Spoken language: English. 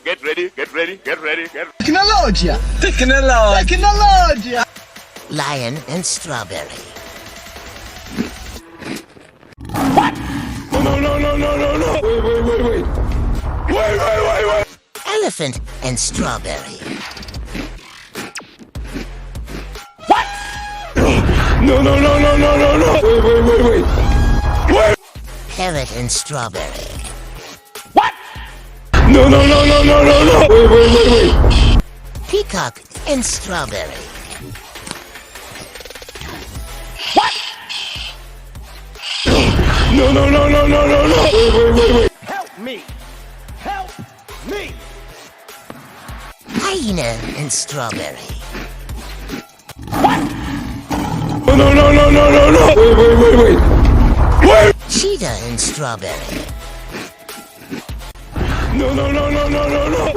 Get ready, get ready, get ready, get ready. Technologia! Technology. Technologia! Lion and strawberry. No, no, no, no, no, no, no. Wait. Wait. Elephant and strawberry. No, no, no, no, no, no, no. Wait. Parrot and strawberry. No, no, no, no, no, no, no. Wait. Peacock and strawberry. No, no, no, no, no, no, no. Wait. Help me. Help me. Hyena and strawberry. No, no, no, no, no, no, no. Wait. Cheetah and strawberry. No, no, no, no, no, no, no.